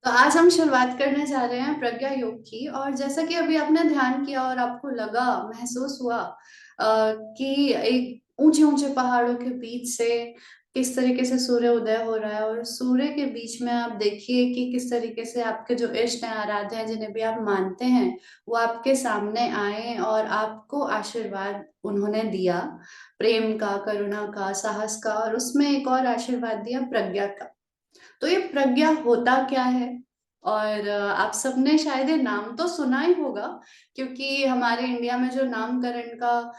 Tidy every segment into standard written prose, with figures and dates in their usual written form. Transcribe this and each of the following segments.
तो आज हम शुरुआत करने जा रहे हैं प्रज्ञा योग की। और जैसा कि अभी आपने ध्यान किया और आपको लगा, महसूस हुआ कि एक ऊंचे ऊंचे पहाड़ों के बीच से किस तरीके से सूर्य उदय हो रहा है, और सूर्य के बीच में आप देखिए कि किस तरीके से आपके जो इष्ट हैं, आराध्य हैं, जिन्हें भी आप मानते हैं, वो आपके सामने आए और आपको आशीर्वाद उन्होंने दिया, प्रेम का, करुणा का, साहस का, और उसमें एक और आशीर्वाद दिया, प्रज्ञा का। तो ये प्रज्ञा होता क्या है? और आप सबने शायद ये नाम तो सुना ही होगा, क्योंकि हमारे इंडिया में जो नामकरण का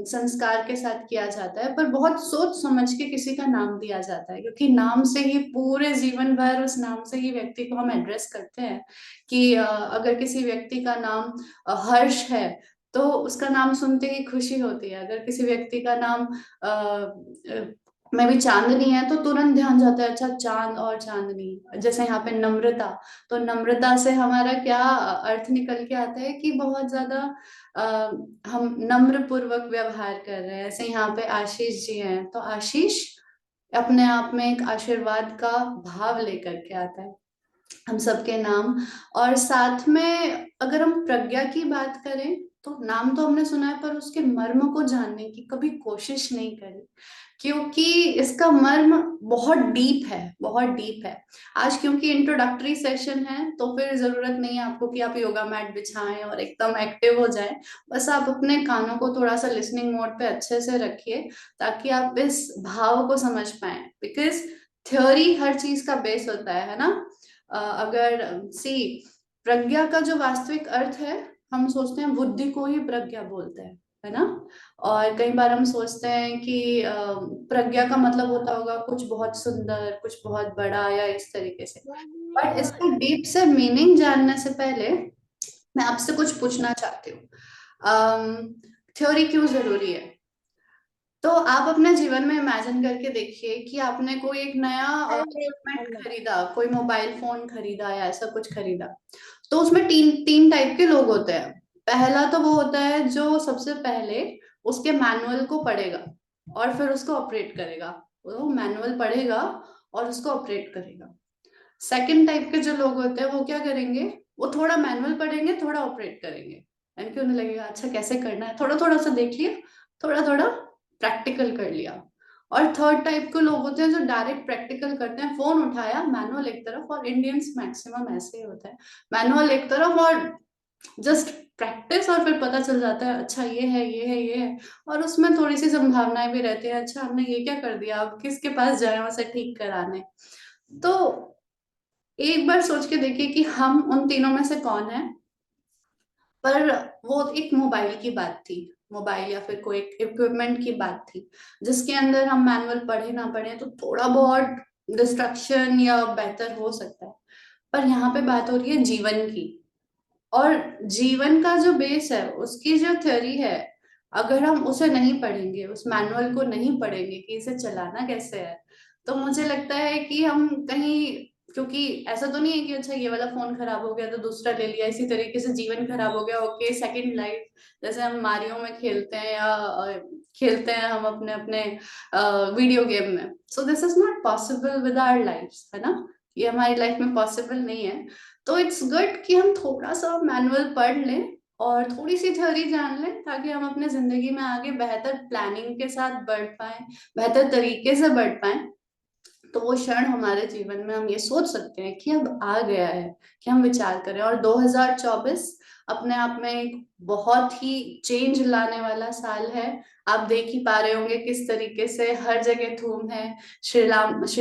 संस्कार के साथ किया जाता है, पर बहुत सोच समझ के किसी का नाम दिया जाता है, क्योंकि नाम से ही पूरे जीवन भर उस नाम से ही व्यक्ति को हम एड्रेस करते हैं। कि अगर किसी व्यक्ति का नाम हर्ष है, तो उसका नाम सुनते ही खुशी होती है। अगर किसी व्यक्ति का नाम में भी चांदनी है, तो तुरंत ध्यान जाता है, अच्छा चांद और चांदनी। जैसे यहाँ पे नम्रता, तो नम्रता से हमारा क्या अर्थ निकल के आता है कि बहुत ज्यादा अ, हम नम्र पूर्वक व्यवहार कर रहे हैं। ऐसे यहाँ पे आशीष जी हैं, तो आशीष अपने आप में एक आशीर्वाद का भाव लेकर के आता है, हम सबके नाम। और साथ में अगर हम प्रज्ञा की बात करें, तो नाम तो हमने सुना है, पर उसके मर्म को जानने की कभी कोशिश नहीं करी, क्योंकि इसका मर्म बहुत डीप है, बहुत डीप है। आज क्योंकि इंट्रोडक्टरी सेशन है, तो फिर जरूरत नहीं है आपको कि आप योगा मैट बिछाएं और एकदम एक्टिव हो जाएं। बस आप अपने कानों को थोड़ा सा लिसनिंग मोड पे अच्छे से रखिए, ताकि आप इस भाव को समझ पाए, बिकॉज थ्योरी हर चीज का बेस होता है ना। अगर सी प्रज्ञा का जो वास्तविक अर्थ है, हम सोचते हैं बुद्धि को ही प्रज्ञा बोलते हैं, है ना। और कई बार हम सोचते हैं कि प्रज्ञा का मतलब होता होगा कुछ बहुत सुंदर, कुछ बहुत बड़ा, या इस तरीके से। बट इसका डीप से मीनिंग जानने से पहले मैं आपसे कुछ पूछना चाहती हूँ। थ्योरी क्यों जरूरी है? तो आप अपने जीवन में इमेजिन करके देखिए कि आपने कोई एक नया इक्विपमेंट खरीदा, कोई मोबाइल फोन खरीदा या ऐसा कुछ खरीदा। तो उसमें तीन तीन टाइप के लोग होते हैं। पहला तो वो होता है जो सबसे पहले उसके मैनुअल को पढ़ेगा और फिर उसको ऑपरेट करेगा। वो मैनुअल पढ़ेगा और उसको ऑपरेट करेगा। सेकंड टाइप के जो लोग होते हैं, वो क्या करेंगे? वो थोड़ा मैनुअल पढ़ेंगे, थोड़ा ऑपरेट करेंगे, यानी कि उन्हें लगेगा अच्छा कैसे करना है, थोड़ा थोड़ा सा देख लिया, थोड़ा थोड़ा प्रैक्टिकल कर लिया। और थर्ड टाइप के लोग होते हैं जो डायरेक्ट प्रैक्टिकल करते हैं, फोन उठाया, मैनुअल एक तरफ, और इंडियंस मैक्सिमम ऐसे ही होता है, मैनुअल एक तरफ और जस्ट प्रैक्टिस, और फिर पता चल जाता है अच्छा ये है, ये है, ये है। और उसमें थोड़ी सी संभावनाएं भी रहती है, अच्छा हमने ये क्या कर दिया, अब किसके पास जाए उसे ठीक कराने। तो एक बार सोच के देखिए कि हम उन तीनों में से कौन है। पर वो एक मोबाइल की बात थी, मोबाइल या फिर कोई इक्विपमेंट की बात थी, जिसके अंदर हम मैनुअल पढ़े ना पढ़े तो थोड़ा बहुत डिस्ट्रक्शन या बेहतर हो सकता है। पर यहाँ पे बात हो रही है जीवन की। और जीवन का जो बेस है, उसकी जो थ्योरी है, अगर हम उसे नहीं पढ़ेंगे, उस मैनुअल को नहीं पढ़ेंगे कि इसे चलाना कैसे है, तो मुझे लगता है कि हम कहीं, क्योंकि ऐसा तो नहीं है कि अच्छा ये वाला फोन खराब हो गया तो दूसरा ले लिया, इसी तरीके से जीवन खराब हो गया, ओके सेकंड लाइफ। जैसे हम मारियो में खेलते हैं या खेलते हैं हम अपने अपने वीडियो गेम में, so this is not possible with our life, है ना। ये हमारी लाइफ में पॉसिबल नहीं है। तो इट्स गुड कि हम थोड़ा सा मैनुअल पढ़ लें और थोड़ी सी थ्योरी जान लें, ताकि हम अपने जिंदगी में आगे बेहतर प्लानिंग के साथ बढ़ पाए, बेहतर तरीके से बढ़ पाए। तो वो क्षण हमारे जीवन में हम ये सोच सकते हैं कि अब आ गया है, कि हम विचार करें। और 2024 अपने आप में एक बहुत ही चेंज लाने वाला साल है। आप देख ही पा रहे होंगे किस तरीके से हर जगह धूम है। श्री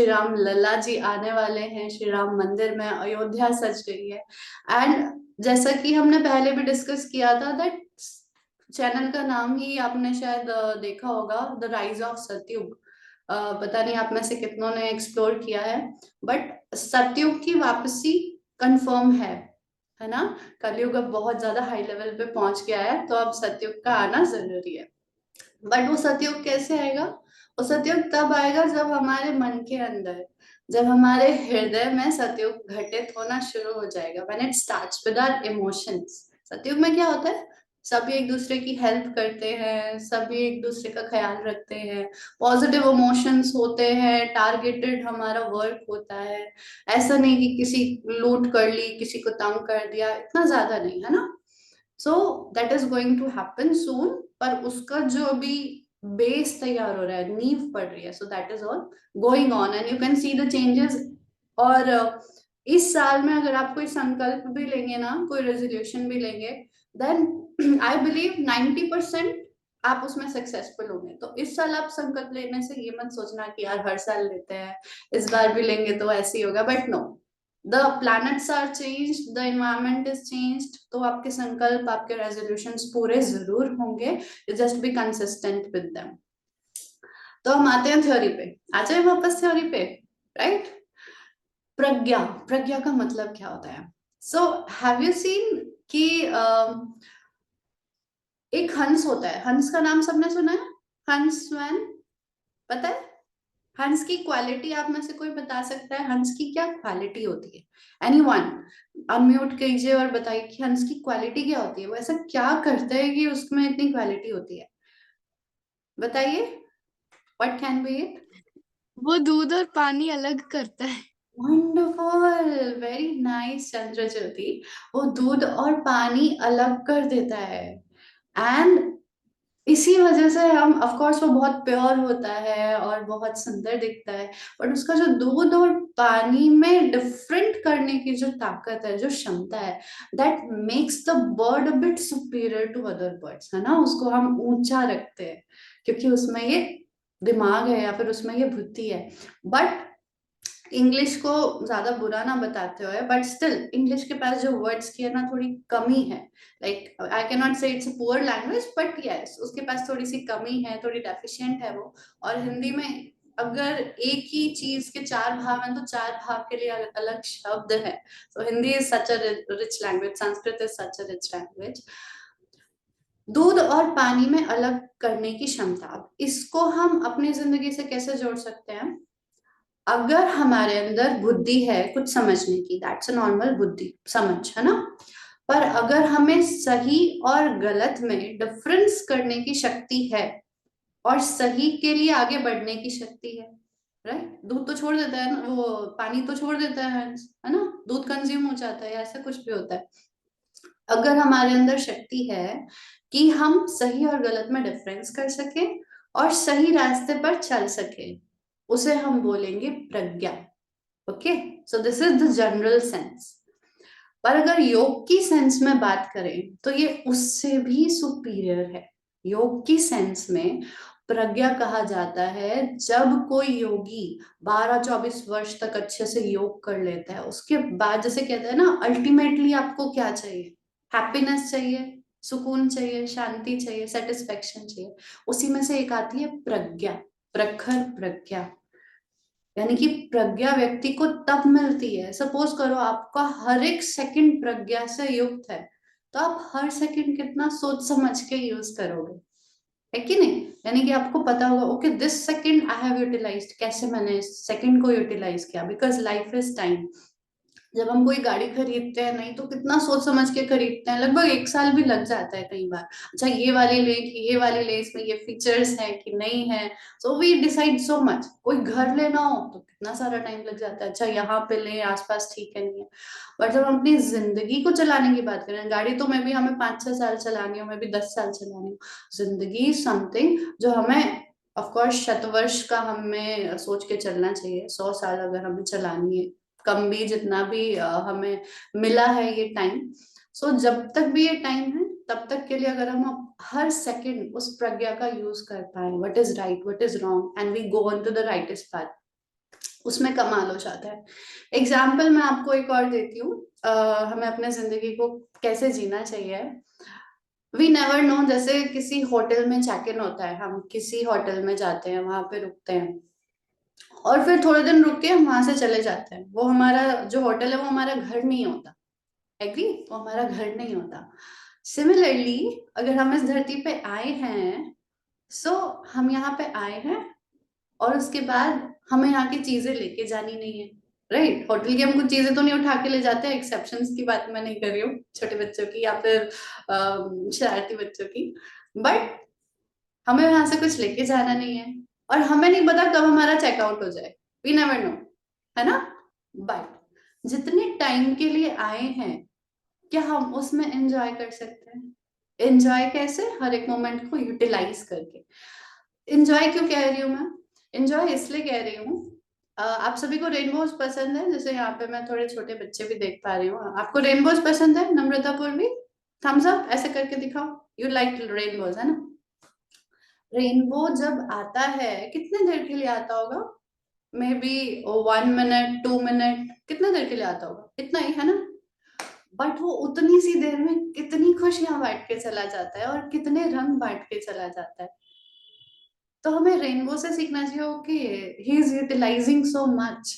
राम लल्ला जी आने वाले हैं, श्री राम मंदिर में अयोध्या सज रही है। एंड जैसा कि हमने पहले भी डिस्कस किया था, दैट चैनल का नाम ही आपने शायद देखा होगा, द राइज ऑफ सतयुग। पता नहीं आप में से कितनों ने एक्सप्लोर किया है, बट सतयुग की वापसी कंफर्म है ना। कलयुग अब बहुत ज्यादा हाई लेवल पे पहुंच गया है, तो अब सतयुग का आना जरूरी है। बट वो सतयुग कैसे आएगा? वो सतयुग तब आएगा जब हमारे मन के अंदर, जब हमारे हृदय में सतयुग घटित होना शुरू हो जाएगा, when it starts with our emotions. सतयुग में क्या होता है? सभी एक दूसरे की हेल्प करते हैं, सभी एक दूसरे का ख्याल रखते हैं, पॉजिटिव इमोशंस होते हैं, टारगेटेड हमारा वर्क होता है। ऐसा नहीं कि किसी लूट कर ली, किसी को तंग कर दिया, इतना ज्यादा नहीं, है ना। So that is going to happen soon. पर उसका जो अभी बेस तैयार हो रहा है, नींव पड़ रही है, सो that is all going on and you can see the changes. और इस साल में अगर आप कोई संकल्प भी लेंगे ना, कोई रेजोल्यूशन भी लेंगे, देन आई बिलीव 90% आप उसमें सक्सेसफुल होंगे। तो इस साल आप संकल्प लेने से ये मत सोचना कि यार हर साल लेते हैं, इस बार भी लेंगे तो ऐसे ही होगा, but no, the planets are changed, the environment is changed, तो आपके संकल्प, आपके रेजोल्यूशंस पूरे जरूर होंगे। Just be consistent with them. तो हम आते हैं थ्योरी पे। आ जाए वापस थ्योरी पे, राइट। प्रज्ञा, प्रज्ञा का मतलब क्या होता है? सो हैव यू सीन कि एक हंस होता है, हंस का नाम सबने सुना है, हंस स्वैन, पता है? हंस की क्वालिटी आप में से कोई बता सकता है, हंस की क्या क्वालिटी होती है? एनीवन अनम्यूट कीजिए और बताइए कि हंस की क्वालिटी क्या होती है, वो ऐसा क्या करता है कि उसमें इतनी क्वालिटी होती है? बताइए, व्हाट कैन बी इट? वो दूध और पानी अलग करता है। Wonderful, very nice Chandrajyoti. वो दूध और पानी अलग कर देता है, एंड इसी वजह से हम, ऑफ कोर्स वो बहुत प्योर होता है और बहुत सुंदर दिखता है, बट उसका जो दूध और पानी में डिफरेंट करने की जो ताकत है, जो क्षमता है, that makes the bird a bit superior to other birds, है ना। उसको हम ऊंचा रखते हैं क्योंकि उसमें ये दिमाग है या फिर उसमें ये बुद्धि है। बट इंग्लिश को ज्यादा बुरा ना बताते हुए, बट स्टिल इंग्लिश के पास जो वर्ड्स की है ना, थोड़ी कमी है। लाइक आई कैन नॉट से it's a poor language, but yes, उसके पास थोड़ी सी कमी है, थोड़ी डेफिशिएंट है वो। और हिंदी में अगर एक ही चीज के चार भाव हैं, तो चार भाव के लिए अलग अलग शब्द है। तो Hindi is such a rich language, Sanskrit is such a rich language. दूध और पानी में अलग करने की क्षमता, अब इसको हम अपनी जिंदगी से कैसे जोड़ सकते हैं? अगर हमारे अंदर बुद्धि है कुछ समझने की, दैट्स अ नॉर्मल बुद्धि, समझ, है ना। पर अगर हमें सही और गलत में डिफरेंस करने की शक्ति है, और सही के लिए आगे बढ़ने की शक्ति है, राइट। दूध तो छोड़ देता है ना, वो पानी तो छोड़ देता है ना, दूध कंज्यूम हो जाता है, ऐसा कुछ भी होता है। अगर हमारे अंदर शक्ति है कि हम सही और गलत में डिफरेंस कर सके और सही रास्ते पर चल सके, उसे हम बोलेंगे Pragya. Okay, so this is the general sense. पर अगर योग की सेंस में बात करें तो ये उससे भी सुपीरियर है। योग की सेंस में प्रज्ञा कहा जाता है जब कोई योगी 12-24 वर्ष तक अच्छे से योग कर लेता है, उसके बाद जैसे कहते हैं ना, अल्टीमेटली आपको क्या चाहिए? हैप्पीनेस चाहिए, सुकून चाहिए, शांति चाहिए, सेटिस्फेक्शन चाहिए। उसी में से एक आती है प्रज्ञा, प्रखर प्रज्ञा। यानी कि प्रज्ञा व्यक्ति को तब मिलती है, सपोज करो आपका हर एक सेकंड प्रज्ञा से युक्त है, तो आप हर सेकंड कितना सोच समझ के यूज करोगे, है कि नहीं? यानी कि आपको पता होगा, okay this second I have utilized, कैसे मैंने इस सेकंड को यूटिलाइज किया, बिकॉज लाइफ इज टाइम। जब हम कोई गाड़ी खरीदते हैं, नहीं तो कितना सोच समझ के खरीदते हैं, लगभग 1 साल भी लग जाता है कई बार। अच्छा ये वाली ले कि ये वाली ले, इसमें ये फीचर्स है कि नहीं है, so we decide so much. कोई घर लेना हो तो कितना सारा टाइम लग जाता है, अच्छा यहाँ पे ले, आसपास ठीक है नहीं है। बट जब हम अपनी जिंदगी को चलाने की बात करें, गाड़ी तो मैं भी, हमें 5-6 साल चलानी हो, मैं भी 10 साल चलानी हो, जिंदगी समथिंग जो हमें, ऑफ कोर्स शतवर्ष का हमें सोच के चलना चाहिए, 100 साल अगर हमें चलानी है, कम भी जितना भी हमें मिला है ये टाइम। सो जब तक भी ये टाइम है, तब तक के लिए अगर हम हर सेकंड उस प्रज्ञा का यूज कर पाए, what is right, what is wrong, and we go on to the rightest path, उसमें कमाल हो जाता है। एग्जाम्पल मैं आपको एक और देती हूँ, हमें अपने जिंदगी को कैसे जीना चाहिए। वी नेवर नो, जैसे किसी होटल में चेक इन होता है, हम किसी होटल में जाते हैं, वहां पे रुकते हैं, और फिर थोड़े दिन रुक के हम वहां से चले जाते हैं। वो हमारा जो होटल है वो हमारा घर नहीं होता, एग्री, वो हमारा घर नहीं होता। सिमिलरली, अगर हम इस धरती पे आए हैं, सो हम यहाँ पे आए हैं, और उसके बाद हमें यहाँ की चीजें लेके जानी नहीं है, राइट। होटल की हम कुछ चीजें तो नहीं उठा के ले जाते हैं, एक्सेप्शंस की बात मैं नहीं कर रही हूँ, छोटे बच्चों की या फिर शरारती बच्चों की। बट हमें वहां से कुछ लेके जाना नहीं है, और हमें नहीं पता कब हमारा चेकआउट हो जाए, वी नेवर नो, है ना। बट जितने टाइम के लिए आए हैं, क्या हम उसमें एंजॉय कर सकते हैं? एंजॉय कैसे? हर एक मोमेंट को यूटिलाइज करके। एंजॉय क्यों कह रही हूँ मैं? एंजॉय इसलिए कह रही हूँ, आप सभी को रेनबोज पसंद है, जैसे यहाँ पे मैं थोड़े छोटे बच्चे भी देख पा रही हूँ। आपको रेनबोज पसंद है? नम्रता पूर्वी, थम्स अप ऐसे करके दिखाओ, यू लाइक रेनबोज, है ना। रेनबो जब आता है कितने देर के लिए आता होगा? मे बी 1 मिनट, 2 मिनट, कितने देर के लिए आता होगा? इतना ही, है ना। बट वो उतनी सी देर में कितनी खुशियां बांट के चला जाता है और कितने रंग बांट के चला जाता है। तो हमें रेनबो से सीखना चाहिए कि he is utilizing so much,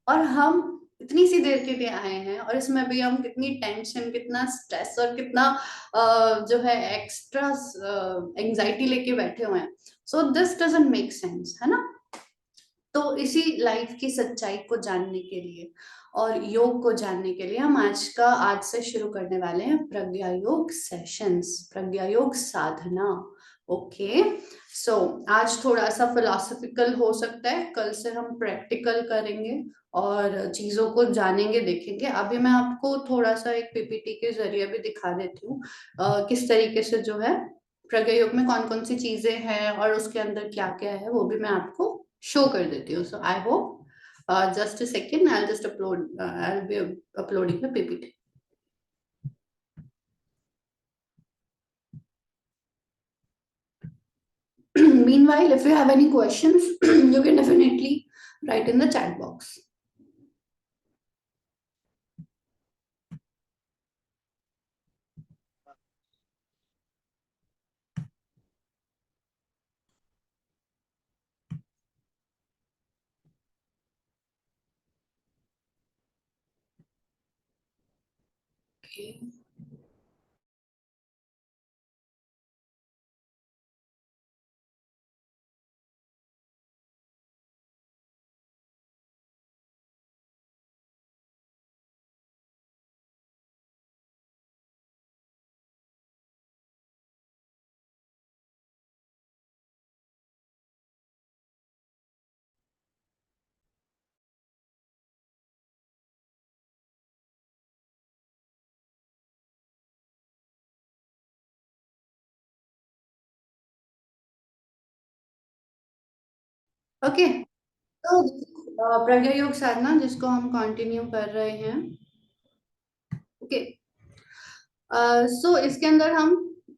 और हम इतनी सी देर के लिए आए हैं, और इसमें भी हम कितनी टेंशन, कितना स्ट्रेस और कितना जो है एक्स्ट्रा एंजाइटी लेके बैठे हुए हैं। So this doesn't make sense, है ना। तो इसी लाइफ की सच्चाई को जानने के लिए और योग को जानने के लिए हम आज से शुरू करने वाले हैं प्रज्ञा योग सेशंस, प्रज्ञा योग साधना। ओके, सो आज थोड़ा सा फिलोसफिकल हो सकता है, कल से हम प्रैक्टिकल करेंगे और चीजों को जानेंगे, देखेंगे। अभी मैं आपको थोड़ा सा एक पीपीटी के जरिए भी दिखा देती हूँ किस तरीके से जो है प्रज्ञा योग में कौन कौन सी चीजें हैं और उसके अंदर क्या क्या है, वो भी मैं आपको शो कर देती हूँ। So I hope, just a second, I just upload, I be uploading the PPT. Meanwhile, if you have any questions, you can definitely write in the chat box. Okay. Okay, तो प्रज्ञा योग साधना जिसको हम continue कर रहे हैं। Okay, सो इसके अंदर हम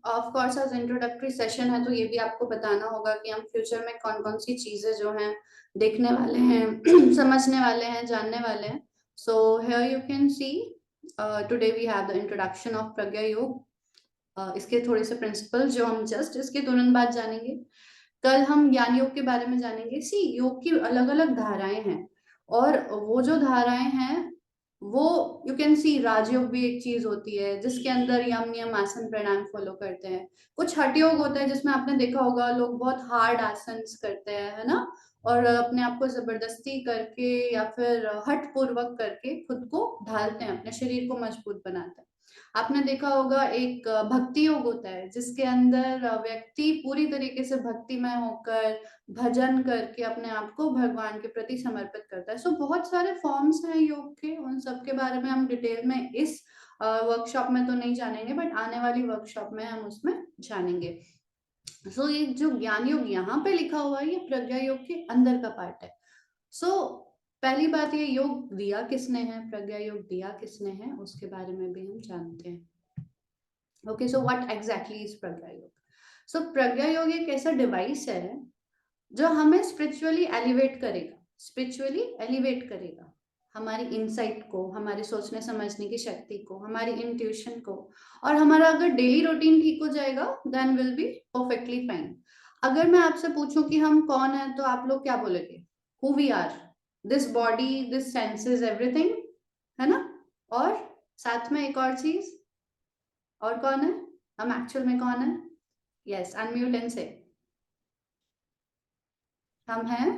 of course as introductory session है, तो ये भी आपको बताना होगा कि हम फ्यूचर में कौन कौन सी चीजें जो हैं देखने वाले हैं, समझने वाले हैं, जानने वाले हैं। So here you can see today we have the introduction of Pragya Yoga. इसके थोड़े से प्रिंसिपल जो हम जस्ट इसके तुरंत बाद जानेंगे। कल हम ज्ञान योग के बारे में जानेंगे। सी, योग की अलग अलग धाराएं हैं, और वो जो धाराएं हैं वो, यू कैन सी, राजयोग भी एक चीज होती है जिसके अंदर यम नियम आसन प्राणायाम फॉलो करते हैं। कुछ हठ योग होता है जिसमें आपने देखा होगा लोग बहुत हार्ड आसन करते हैं, है ना, और अपने आप को जबरदस्ती करके या फिर हठ पूर्वक करके खुद को ढालते हैं, अपने शरीर को मजबूत बनाते हैं। आपने देखा होगा एक भक्ति योग होता है जिसके अंदर व्यक्ति पूरी तरीके से भक्तिमय होकर भजन करके अपने आप को भगवान के प्रति समर्पित करता है। सो बहुत सारे फॉर्म्स हैं योग के, उन सब के बारे में हम डिटेल में इस वर्कशॉप में तो नहीं जानेंगे, बट आने वाली वर्कशॉप में हम उसमें जानेंगे। सो ये जो ज्ञान योग यहाँ पे लिखा हुआ है, ये प्रज्ञा योग के अंदर का पार्ट है। सो पहली बात, ये योग दिया किसने है, प्रज्ञा योग दिया किसने है, उसके बारे में भी हम जानते हैं। Okay, so what exactly is Pragya Yoga? So प्रज्ञा योग एक ऐसा डिवाइस है जो हमें स्पिरिचुअली एलिवेट करेगा, स्पिरिचुअली एलिवेट करेगा हमारी इंसाइट को, हमारे सोचने समझने की शक्ति को, हमारी इंट्यूशन को। और हमारा अगर डेली रूटीन ठीक हो जाएगा then will be perfectly fine. अगर मैं आपसे पूछूं कि हम कौन है, तो आप लोग क्या बोलेंगे? Who we are, this body, this senses, everything, है ना। और साथ में एक और चीज, और कौन है? हम एक्चुअल में कौन है? यस, अनम्यूट एंड से। हम हैं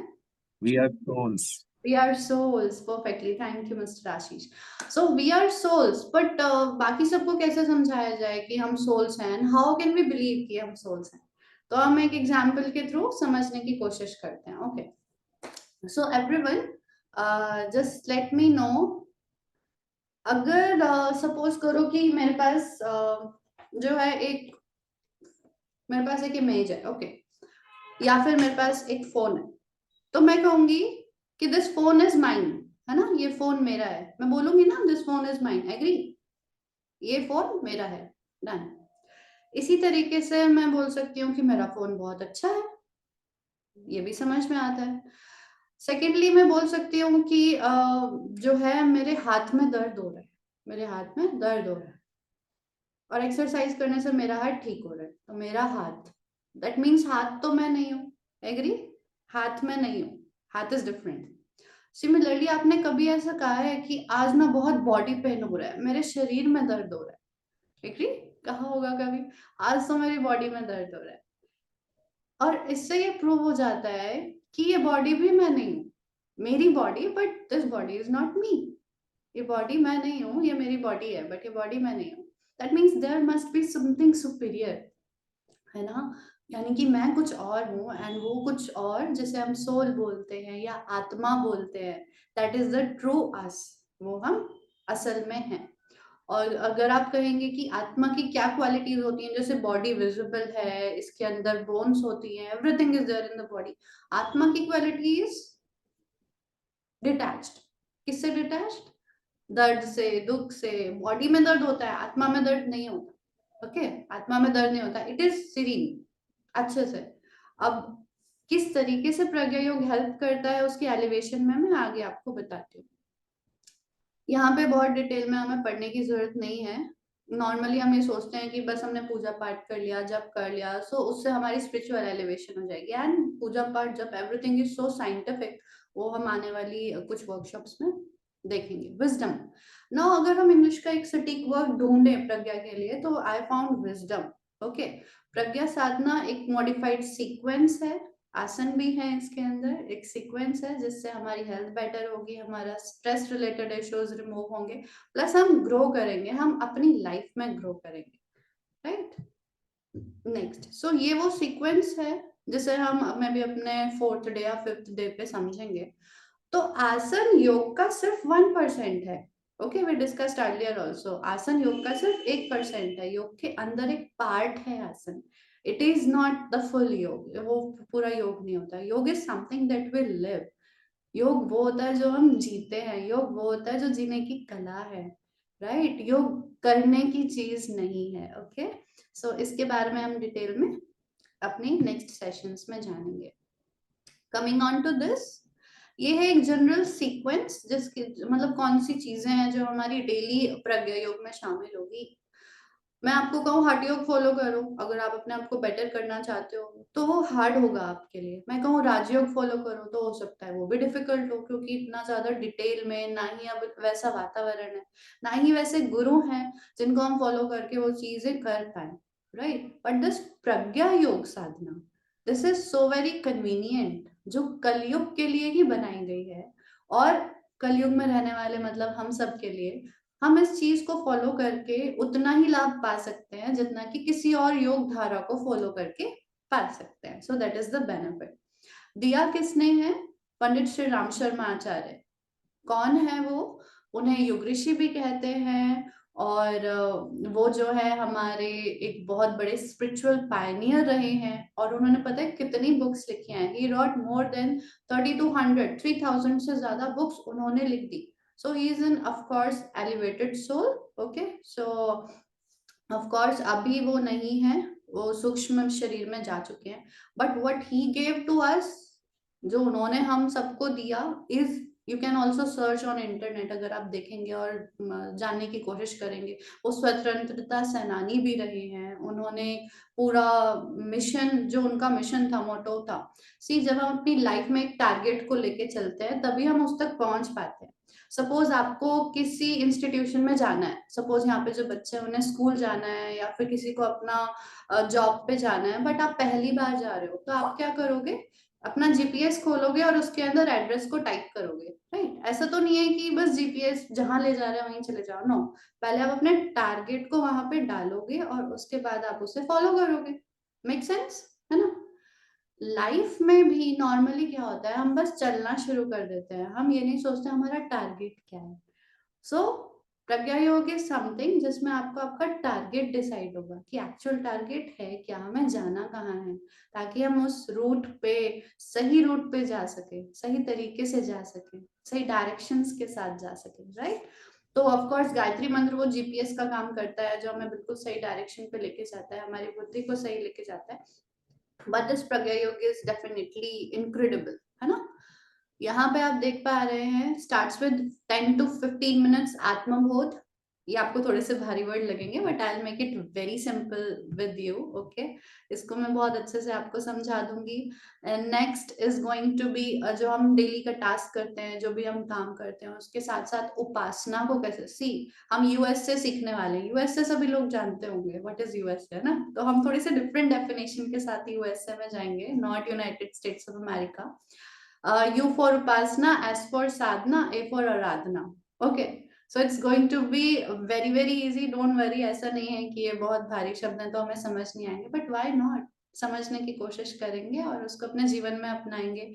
We are stones. We are souls, perfectly. Thank you, Mr. Ashish. So we are souls, but बाकी सबको कैसे समझाया जाए कि हम souls हैं? And how can we believe कि हम souls हैं? तो हम एक एग्जाम्पल के थ्रू समझने की कोशिश करते हैं. Okay, so everyone, just let me know. अगर सपोज करो कि मेरे पास जो है एक, मेरे पास एक इमेज है, ओके, या फिर मेरे पास एक फोन है, तो मैं कहूंगी कि दिस फोन इज माइन, है ना, ये फोन मेरा है. मैं बोलूंगी ना this phone is mine, agree, ये फोन मेरा है, डन. इसी तरीके से मैं बोल सकती हूँ कि मेरा फोन बहुत अच्छा है, ये भी समझ में आता है. सेकेंडली मैं बोल सकती हूँ कि जो है मेरे हाथ में दर्द हो रहा है, मेरे हाथ में दर्द हो रहा है, और एक्सरसाइज करने से मेरा हाथ ठीक हो रहा है, तो मेरा हाथ, दैट मीन्स हाथ तो मैं नहीं हूँ, एग्री, हाथ में नहीं हूँ, हाथ इज डिफरेंट. सिमिलरली आपने कभी ऐसा कहा है कि आज ना बहुत बॉडी पेन हो रहा है, मेरे शरीर में दर्द हो रहा है, एग्री, कहा होगा कभी, आज तो मेरी बॉडी में दर्द हो रहा है. और इससे ये प्रूव हो जाता है कि ये बॉडी भी मैं नहीं हूँ, मेरी body, but this body is not me. ये बॉडी मैं नहीं हूँ, ये मेरी बॉडी है, बट ये बॉडी मैं नहीं हूँ. That means there must be something superior, है ना. यानी कि मैं कुछ और हूँ एंड वो कुछ और, जिसे हम सोल बोलते हैं या आत्मा बोलते हैं, दैट इज द ट्रू अस, वो हम असल में हैं. और अगर आप कहेंगे कि आत्मा की क्या क्वालिटीज होती हैं, जैसे बॉडी विजिबल है, इसके अंदर बोन्स होती हैं, everything is there in the body. आत्मा की क्वालिटी इज डिटैच्ड. किससे डिटैच्ड? दर्द से, दुख से. बॉडी में दर्द होता है, आत्मा में दर्ड नहीं होता. ओके, आत्मा में दर्द नहीं होता, इट इज सीरीन, अच्छे से. अब किस तरीके से प्रज्ञा योग हेल्प करता है उसकी एलिवेशन में मैं आगे आपको बताती हूँ. यहाँ पे बहुत डिटेल में हमें पढ़ने की जरूरत नहीं है. नॉर्मली हम ये सोचते हैं कि बस हमने पूजा पाठ कर लिया, जब कर लिया, सो उससे हमारी स्पिरिचुअल एलिवेशन हो जाएगी. एंड पूजा पाठ जब एवरीथिंग इज सो साइंटिफिक, वो हम आने वाली कुछ वर्कशॉप्स में देखेंगे. विजडम, नाउ अगर हम इंग्लिश का एक सटीक वर्ड ढूंढे प्रज्ञा के लिए, तो आई फाउंड विजडम. ओके, प्रज्ञा साधना एक मॉडिफाइड सीक्वेंस है, आसन भी है इसके अंदर, एक सीक्वेंस है जिससे हमारी हेल्थ बेटर होगी, हमारा स्ट्रेस रिलेटेड इश्यूज रिमूव होंगे, प्लस हम ग्रो करेंगे, हम अपनी लाइफ में ग्रो करेंगे, राइट. नेक्स्ट, सो ये वो सीक्वेंस है जिसे हम मैं भी अपने 4th डे या 5th डे पे समझेंगे. तो आसन योग का सिर्फ 1% है. Okay, we discussed earlier also, आसन योग का सिर्फ 1% है. योग के अंदर एक पार्ट है आसन, it is not the full योग, वो पूरा योग नहीं होता. योग is something that will live. योग वो होता है जो हम जीते हैं, योग वो होता है जो जीने की कला है, राइट. योग करने की चीज नहीं है. ओके, सो इसके बारे में हम डिटेल में अपनी नेक्स्ट सेशंस में जानेंगे. कमिंग ऑन टू दिस, ये है एक जनरल सीक्वेंस जिसकी मतलब कौन सी चीजें हैं जो हमारी डेली प्रज्ञा योग में शामिल होगी. मैं आपको कहूँ हठ योग फॉलो करो, अगर आप अपने आप को बेटर करना चाहते हो तो वो हार्ड होगा आपके लिए. मैं कहूँ राजयोग फॉलो करो, तो हो सकता है वो भी डिफिकल्ट हो, क्योंकि इतना ज्यादा डिटेल में ना ही अब वैसा वातावरण है, ना ही वैसे गुरु हैं जिनको हम फॉलो करके वो चीजें कर पाए, right. But this Pragya Yoga Sadhana, this is so very convenient, जो कलयुग के लिए ही बनाई गई है, और कलयुग में रहने वाले मतलब हम सब के लिए. हम इस चीज को फॉलो करके उतना ही लाभ पा सकते हैं जितना कि किसी और योग धारा को फॉलो करके पा सकते हैं. सो दैट इज द बेनिफिट. दिया किसने है? पंडित श्री राम शर्मा आचार्य. कौन है वो? उन्हें युग ऋषि भी कहते हैं, और वो जो है हमारे एक बहुत बड़े स्पिरिचुअल पायनियर रहे हैं, और उन्होंने पता है कितनी बुक्स लिखी हैं. ही रॉट मोर देन 3200, 3000 से ज्यादा बुक्स उन्होंने लिख दी. So he is an of course elevated soul. Okay, so of course अभी वो नहीं है, वो सूक्ष्म शरीर में जा चुके हैं, but what he gave to us, जो उन्होंने हम सबको दिया, is, you can also search on internet, अगर आप देखेंगे और जानने की कोशिश करेंगे. वो स्वतंत्रता सेनानी भी रहे हैं, उन्होंने पूरा मिशन, जो उनका मिशन था, मोटो था. सी, जब हम अपनी लाइफ में एक टारगेट को लेके चलते हैं तभी हम उस तक पहुंच पाते हैं. सपोज आपको किसी इंस्टीट्यूशन में जाना है, सपोज यहाँ पे जो बच्चे हैं उन्हें स्कूल जाना है या फिर किसी को अपना जॉब पे जाना है, बट आप पहली बार जा रहे हो, तो आप क्या करोगे? अपना जीपीएस खोलोगे और उसके अंदर एड्रेस को टाइप करोगे, राइट? ऐसा तो नहीं है कि बस जीपीएस जहां ले जा रहे हैं वहीं चले जाओ, नो। पहले आप अपने टारगेट को वहां पे डालोगे और उसके बाद आप उसे फॉलो करोगे। मेक सेंस, है ना? लाइफ में भी नॉर्मली क्या होता है, हम बस चलना शुरू कर देते हैं, हम ये नहीं सोचते हमारा टारगेट क्या है। सो प्रज्ञा योग इज समथिंग जिसमें आपको आपका टारगेट डिसाइड होगा कि एक्चुअल टारगेट है क्या, हमें जाना कहाँ है, ताकि हम उस रूट पे, सही रूट पे जा सके, सही तरीके से जा सके, सही डायरेक्शंस के साथ जा सके, राइट? तो ऑफ कोर्स गायत्री मंत्र वो जीपीएस का काम करता है, जो हमें बिल्कुल सही डायरेक्शन पे लेके जाता है, हमारी बुद्धि को सही लेके जाता है। बट दिस प्रज्ञा योग इज डेफिनेटली इनक्रेडिबल, है ना? यहाँ पे आप देख पा रहे हैं, स्टार्ट्स विद 10 to 15 मिनट्स आत्मबोध। ये आपको थोड़े से भारी वर्ड लगेंगे, but I will make it very simple with you, okay? इसको मैं बहुत अच्छे से आपको समझा दूंगी। And next is going to be, जो हम डेली का टास्क करते हैं, जो भी हम काम करते हैं, उसके साथ साथ उपासना को कैसे सी, हम यूएस से सीखने वाले हैं। यूएस से सभी लोग जानते होंगे व्हाट इज यूएस, है ना? तो हम थोड़ी से डिफरेंट डेफिनेशन के साथ यूएसए में जाएंगे, not United states of America. U for Upasana, S for Sadhana, A for Aradhana. Okay, so it's going to be very very easy. Don't worry, ऐसा नहीं है कि ये बहुत भारी शब्द हैं तो हमें समझ नहीं आएंगे, but why not? समझने की कोशिश करेंगे और उसको अपने जीवन में अपनाएंगे।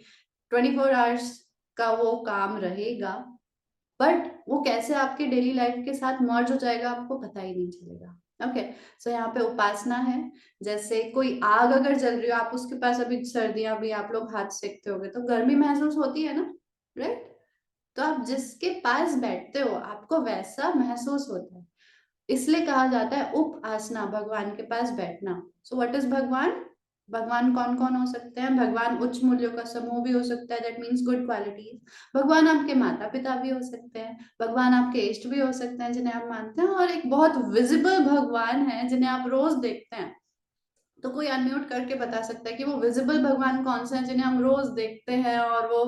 24 आवर्स का वो काम रहेगा, बट वो कैसे आपके डेली लाइफ के साथ मर्ज हो जाएगा आपको पता ही नहीं चलेगा। ओके, सो यहाँ पे उपासना है। जैसे कोई आग अगर जल रही हो, आप उसके पास, अभी सर्दियां भी आप लोग हाथ सेकते होगे तो गर्मी महसूस होती है ना, राइट? तो आप जिसके पास बैठते हो आपको वैसा महसूस होता है, इसलिए कहा जाता है उप आसना, भगवान के पास बैठना। सो व्हाट इज भगवान? भगवान कौन कौन हो सकते हैं? भगवान उच्च मूल्यों का समूह भी हो सकता है, दैट मीन्स गुड क्वालिटीज। भगवान आपके माता पिता भी हो सकते हैं, भगवान आपके इष्ट भी हो सकते हैं जिन्हें आप मानते हैं, और एक बहुत विजिबल भगवान है जिन्हें आप रोज देखते हैं। तो कोई अनम्यूट करके बता सकता है कि वो विजिबल भगवान कौन से हैं जिन्हें हम रोज देखते हैं, और वो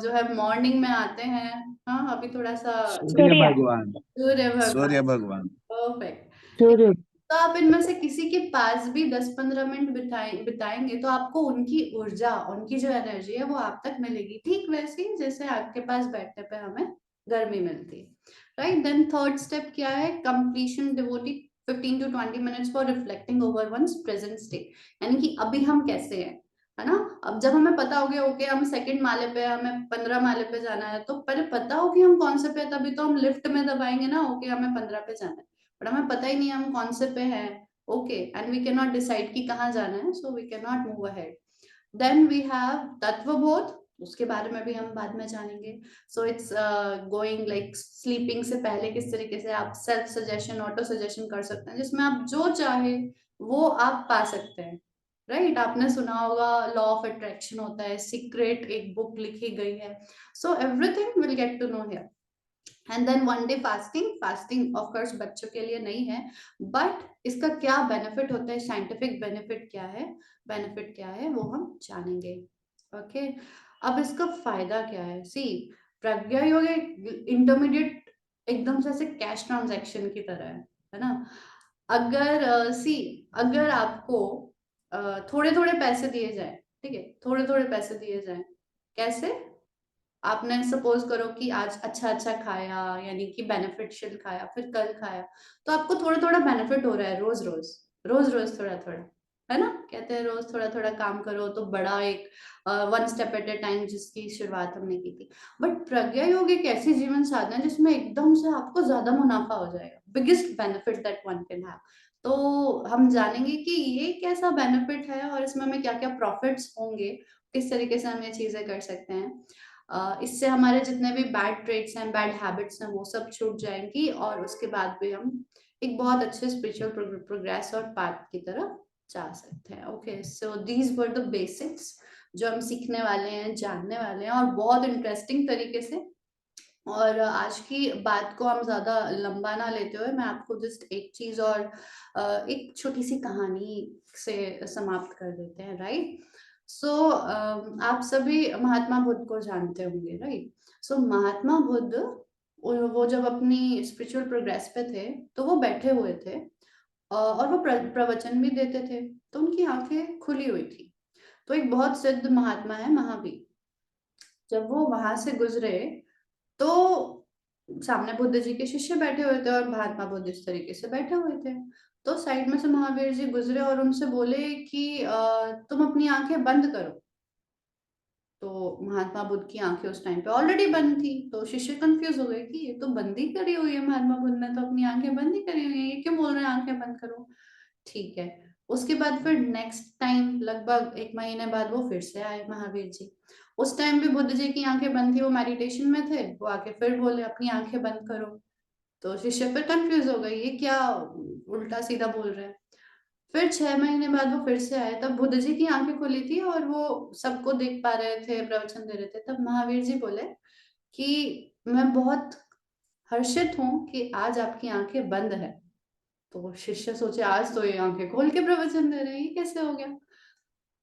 जो है मॉर्निंग में आते हैं। हाँ, अभी थोड़ा सा सूर्य भगवान। सूर्य सूर्य भगवान। भगवान। परफेक्ट। सूर्य। तो आप इनमें से किसी के पास भी 10-15 मिनट बिताएंगे तो आपको उनकी ऊर्जा, उनकी जो एनर्जी है वो आप तक मिलेगी, ठीक वैसी जैसे आपके पास बैठने पे हमें गर्मी मिलती है, राइट? देन थर्ड स्टेप क्या है? Completion devote 15 to 20 minutes for reflecting over one's present state, यानी कि अभी हम कैसे हैं, है ना? अब जब हमें पता हो गया ओके हम सेकंड माले पे, हमें 15 माले पे जाना है, तो पहले पता हो कि हम कौन से पे, तभी तो हम लिफ्ट में दबाएंगे ना ओके हमें 15 पे जाना है। बट हमें पता ही नहीं हम कौन से पे हैं, okay, and we can not decide कि कहाँ जाना है, so we can not move ahead. Then we have Tattvabodh, उसके बारे में भी हम बाद में जानेंगे। So it's going like sleeping से पहले किस तरीके से आप सेल्फ सजेशन, ऑटो सजेशन कर सकते हैं, जिसमें आप जो चाहे वो आप पा सकते हैं, राइट? आपने सुना होगा लॉ ऑफ अट्रैक्शन होता है, सीक्रेट एक बुक लिखी गई है। So everything will get to know here. And then 1 day fasting. Fasting of course बच्चों के लिए नहीं है, बट इसका क्या बेनिफिट होता है, साइंटिफिक बेनिफिट क्या है, बेनिफिट क्या है वो हम जानेंगे। ओके, अब इसका फायदा क्या है? सी, प्रज्ञा योग एक इंटरमीडिएट, एकदम से ऐसे कैश ट्रांजैक्शन की तरह है ना? अगर सी, अगर आपको थोड़े थोड़े पैसे दिए जाए, ठीक है, थोड़े थोड़े पैसे दिए जाए, कैसे? आपने सपोज करो कि आज अच्छा अच्छा खाया, यानी कि बेनिफिशियल खाया, फिर कल खाया, तो आपको थोड़ा थोड़ा बेनिफिट हो रहा है, रोज रोज, रोज रोज थोड़ा थोड़ा, है ना? कहते हैं रोज थोड़ा थोड़ा काम करो तो बड़ा एक, 1 स्टेप एट ए टाइम, जिसकी शुरुआत हमने की थी। बट प्रज्ञा योग एक ऐसी जीवन साधना है जिसमें एकदम से आपको ज्यादा मुनाफा हो जाएगा, biggest benefit that one can have. तो हम जानेंगे कि ये कैसा बेनिफिट है और इसमें हमें क्या क्या प्रॉफिट्स होंगे, किस तरीके से हम ये चीजें कर सकते हैं। इससे हमारे जितने भी बैड ट्रेड्स हैं, बैड हैबिट्स हैं, वो सब छूट जाएंगी, और उसके बाद भी हम एक बहुत अच्छे स्पिरिचुअल प्रोग्रेस और पाथ की तरफ जा सकते हैं। Okay, so these were the basics जो हम सीखने वाले हैं, जानने वाले हैं, और बहुत इंटरेस्टिंग तरीके से। और आज की बात को हम ज्यादा लंबा ना लेते हुए, मैं आपको जस्ट एक चीज और एक छोटी सी कहानी से समाप्त कर देते हैं, राइट? सो आप सभी महात्मा बुद्ध को जानते होंगे, राइट? सो महात्मा बुद्ध, वो जब अपनी स्पिरिचुअल प्रोग्रेस पे थे तो वो बैठे हुए थे, और वो प्रवचन भी देते थे, तो उनकी आंखें खुली हुई थी। तो एक बहुत सिद्ध महात्मा है महावीर, जब वो वहां से गुजरे तो सामने बुद्ध जी के शिष्य बैठे हुए थे और महात्मा बुद्ध इस तरीके से बैठे हुए थे। तो साइड में से महावीर जी गुजरे और उनसे बोले कि तुम अपनी आंखें बंद करो। तो महात्मा बुद्ध की आंखें उस टाइम पे ऑलरेडी बंद थी, तो शिष्य कंफ्यूज हो गए कि ये तो बंद ही करी हुई है, महात्मा बुद्ध ने तो अपनी आंखें बंद ही करी हुई है, ये क्यों बोल रहे हैं आंखें बंद करो। ठीक है। उसके बाद फिर नेक्स्ट टाइम लगभग एक महीने बाद वो फिर से आए महावीर जी। उस टाइम भी बुद्ध जी की आंखें बंद थी, वो मेडिटेशन में थे, वो आके फिर बोले अपनी आंखें बंद करो। तो शिष्य फिर कंफ्यूज हो गई, ये क्या उल्टा सीधा बोल रहे हैं। फिर 6 महीने बाद वो फिर से आए, तब बुद्ध जी की आंखें खुली थी और वो सबको देख पा रहे थे, प्रवचन दे रहे थे। तब महावीर जी बोले कि मैं बहुत हर्षित हूँ कि आज आपकी आंखें बंद है। तो शिष्य सोचे आज तो ये आंखें खोल के प्रवचन दे रहे हैं, ये कैसे हो गया।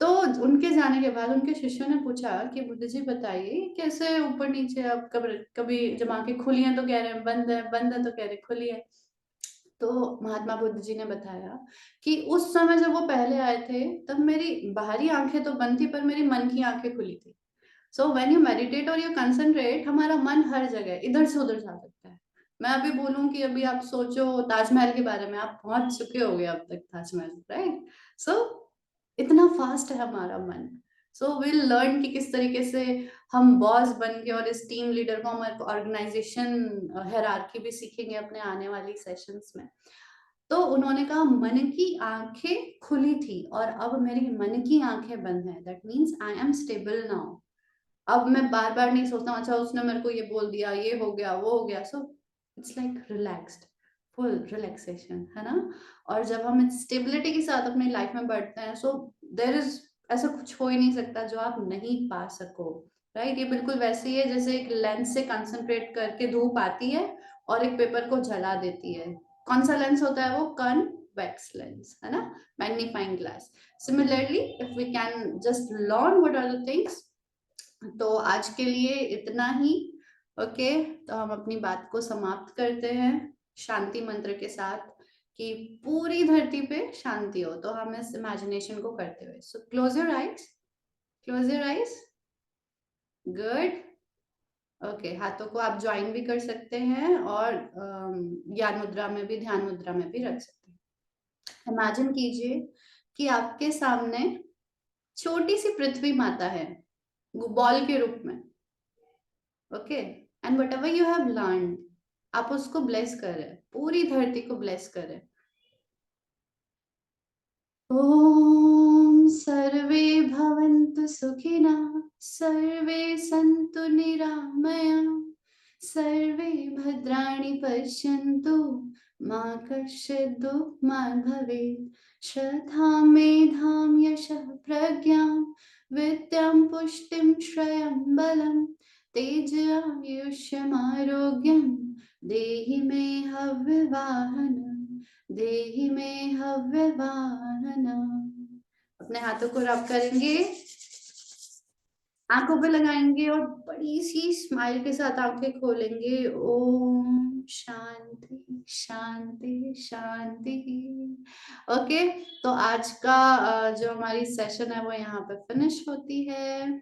तो उनके जाने के बाद उनके शिष्यों ने पूछा कि बुद्ध जी बताइए कैसे ऊपर नीचे, आप कभी कभी जब आंखें खुली हैं तो कह रहे हैं बंद है, बंद है तो कह रहे खुली है। तो महात्मा बुद्ध जी ने बताया कि उस समय जब वो पहले आए थे तब मेरी बाहरी आंखें तो बंद थी पर मेरी मन की आंखें खुली थी। सो व्हेन यू मेडिटेट और यू कंसंट्रेट, हमारा मन हर जगह इधर से उधर जा सकता है। मैं अभी बोलूं कि अभी आप सोचो ताजमहल के बारे में, आप पहुंच चुके होगे अब तक ताजमहल, राइट। सो इतना फास्ट है हमारा मन। सो विल लर्न कि किस तरीके से हम बॉस बन के और इस टीम लीडर को, हमारे ऑर्गेनाइजेशन हायरार्की भी सीखेंगे अपने आने वाली सेशंस में। तो उन्होंने कहा मन की आंखें खुली थी और अब मेरी मन की आंखें बंद है, that means I am stable now. अब मैं बार बार नहीं सोचता हूँ, अच्छा उसने मेरे को ये बोल दिया, ये हो गया वो हो गया। So it's like relaxed, full relaxation है ना। और जब हम स्टेबिलिटी के साथ अपनी लाइफ में बढ़ते हैं, सो देर इज, ऐसा कुछ हो ही नहीं सकता जो आप नहीं पा सको, राइट। ये बिल्कुल वैसे ही है जैसे एक लेंस से कंसंट्रेट करके धूप आती है और एक पेपर को जला देती है। कौन सा लेंस होता है वो? कॉन्वेक्स लेंस, है ना, magnifying glass. Similarly if we can just learn what are the things. तो आज के लिए इतना ही। ओके, तो हम अपनी बात को समाप्त करते हैं शांति मंत्र के साथ कि पूरी धरती पे शांति हो। तो हम इस इमेजिनेशन को करते हुए, so close your eyes, close your eyes. Good. Okay, हाथों को आप ज्वाइन भी कर सकते हैं और ज्ञान मुद्रा में भी, ध्यान मुद्रा में भी रख सकते हैं। इमेजिन कीजिए कि आपके सामने छोटी सी पृथ्वी माता है बॉल के रूप में। Okay, and what ever you have learn, आप उसको ब्लेस करें, पूरी धरती को ब्लेस करें। ओम सर्वे भवन्तु सुखिनः, सर्वे सन्तु निरामया, सर्वे भद्राणि पश्यन्तु, मा कश्चित् दुःखमात् भवेत्। श्रद्धां मेधां यशः प्रज्ञां, विद्यां पुष्टिं श्रियं बलं, तेजोआयुष्यमारोग्यं देहि मे हव्यवाहनम्, देहि में हव्यवाहना। अपने हाथों को रब करेंगे, आंखों पे लगाएंगे और बड़ी सी स्माइल के साथ आंखें खोलेंगे। ओम शांति शांति शांति। ओके, तो आज का जो हमारी सेशन है वो यहाँ पे फिनिश होती है।